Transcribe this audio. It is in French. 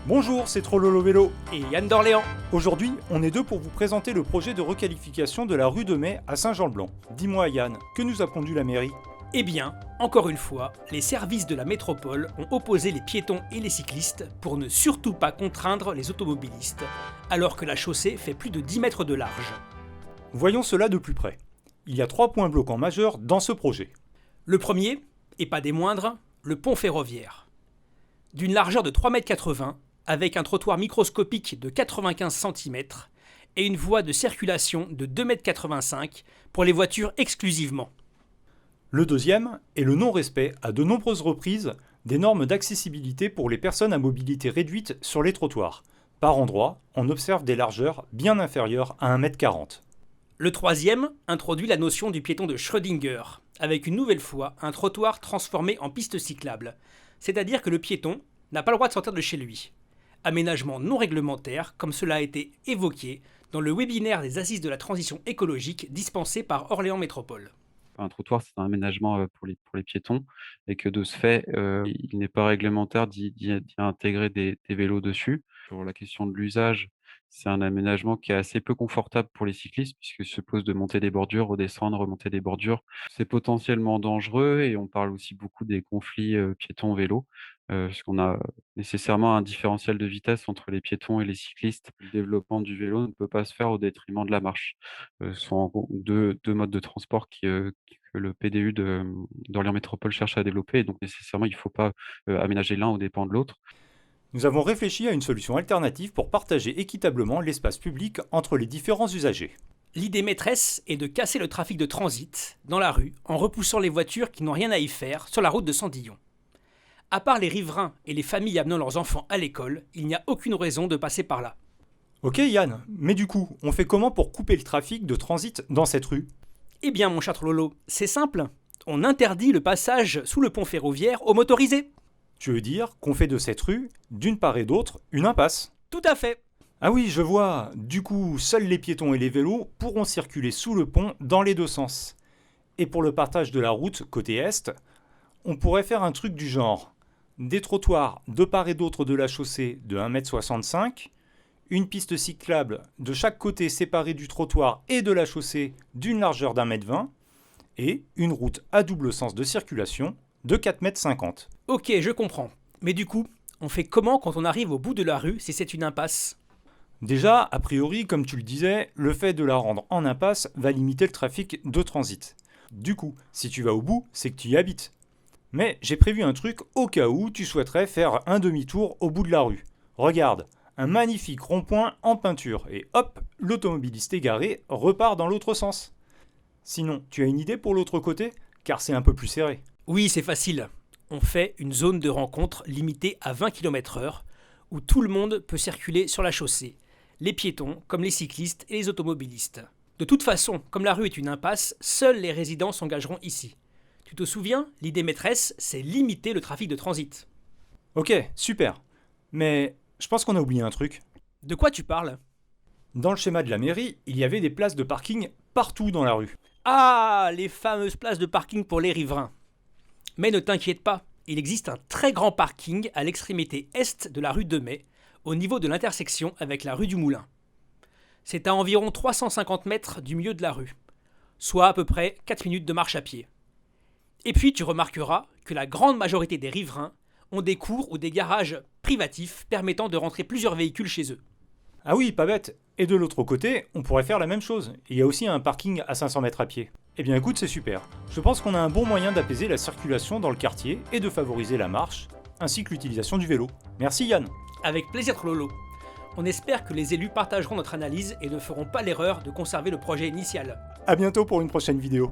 Bonjour, c'est Trollolo Vélo. Et Yann d'Orléans. Aujourd'hui, on est deux pour vous présenter le projet de requalification de la rue de Mai à Saint-Jean-le-Blanc. Dis-moi Yann, que nous a pondu la mairie? Eh bien, encore une fois, les services de la métropole ont opposé les piétons et les cyclistes pour ne surtout pas contraindre les automobilistes, alors que la chaussée fait plus de 10 mètres de large. Voyons cela de plus près. Il y a 3 points bloquants majeurs dans ce projet. Le premier, et pas des moindres, le pont ferroviaire. D'une largeur de 3,80 m, avec un trottoir microscopique de 95 cm et une voie de circulation de 2,85 m pour les voitures exclusivement. Le deuxième est le non-respect à de nombreuses reprises des normes d'accessibilité pour les personnes à mobilité réduite sur les trottoirs. Par endroits, on observe des largeurs bien inférieures à 1,40 m. Le troisième introduit la notion du piéton de Schrödinger, avec une nouvelle fois un trottoir transformé en piste cyclable, c'est-à-dire que le piéton n'a pas le droit de sortir de chez lui. Aménagement non réglementaire, comme cela a été évoqué dans le webinaire des Assises de la transition écologique dispensé par Orléans Métropole. Un trottoir, c'est un aménagement pour les piétons et que de ce fait, il n'est pas réglementaire d'y intégrer des vélos dessus. Pour la question de l'usage, c'est un aménagement qui est assez peu confortable pour les cyclistes puisqu'il se pose de monter des bordures, redescendre, remonter des bordures. C'est potentiellement dangereux et on parle aussi beaucoup des conflits, piétons-vélos, puisqu'on a nécessairement un différentiel de vitesse entre les piétons et les cyclistes. Le développement du vélo ne peut pas se faire au détriment de la marche. Ce sont deux modes de transport que le PDU d'Orléans Métropole cherche à développer et donc nécessairement il ne faut pas, aménager l'un aux dépens de l'autre. Nous avons réfléchi à une solution alternative pour partager équitablement l'espace public entre les différents usagers. L'idée maîtresse est de casser le trafic de transit dans la rue en repoussant les voitures qui n'ont rien à y faire sur la route de Sandillon. À part les riverains et les familles amenant leurs enfants à l'école, il n'y a aucune raison de passer par là. Ok Yann, mais du coup, on fait comment pour couper le trafic de transit dans cette rue? Eh bien mon cher Trololo, c'est simple. On interdit le passage sous le pont ferroviaire aux motorisés. Tu veux dire qu'on fait de cette rue, d'une part et d'autre, une impasse? Tout à fait. Ah oui, je vois. Du coup, seuls les piétons et les vélos pourront circuler sous le pont dans les deux sens. Et pour le partage de la route côté est, on pourrait faire un truc du genre des trottoirs de part et d'autre de la chaussée de 1,65 m, une piste cyclable de chaque côté séparée du trottoir et de la chaussée d'une largeur d'1,20 m, et une route à double sens de circulation de 4,50 m. Ok, je comprends. Mais du coup, on fait comment quand on arrive au bout de la rue si c'est une impasse? Déjà, a priori, comme tu le disais, le fait de la rendre en impasse va limiter le trafic de transit. Du coup, si tu vas au bout, c'est que tu y habites. Mais j'ai prévu un truc au cas où tu souhaiterais faire un demi-tour au bout de la rue. Regarde, un magnifique rond-point en peinture et hop, l'automobiliste égaré repart dans l'autre sens. Sinon, tu as une idée pour l'autre côté? Car c'est un peu plus serré. Oui, c'est facile. On fait une zone de rencontre limitée à 20 km/h où tout le monde peut circuler sur la chaussée, les piétons comme les cyclistes et les automobilistes. De toute façon, comme la rue est une impasse, seuls les résidents s'engageront ici. Tu te souviens, l'idée maîtresse, c'est limiter le trafic de transit. Ok, super. Mais je pense qu'on a oublié un truc. De quoi tu parles? Dans le schéma de la mairie, il y avait des places de parking partout dans la rue. Ah, les fameuses places de parking pour les riverains. Mais ne t'inquiète pas, il existe un très grand parking à l'extrémité est de la rue de Mai, au niveau de l'intersection avec la rue du Moulin. C'est à environ 350 mètres du milieu de la rue, soit à peu près 4 minutes de marche à pied. Et puis tu remarqueras que la grande majorité des riverains ont des cours ou des garages privatifs permettant de rentrer plusieurs véhicules chez eux. Ah oui, pas bête. Et de l'autre côté, on pourrait faire la même chose. Il y a aussi un parking à 500 mètres à pied. Eh bien écoute, c'est super. Je pense qu'on a un bon moyen d'apaiser la circulation dans le quartier et de favoriser la marche, ainsi que l'utilisation du vélo. Merci Yann. Avec plaisir Trololo. On espère que les élus partageront notre analyse et ne feront pas l'erreur de conserver le projet initial. À bientôt pour une prochaine vidéo.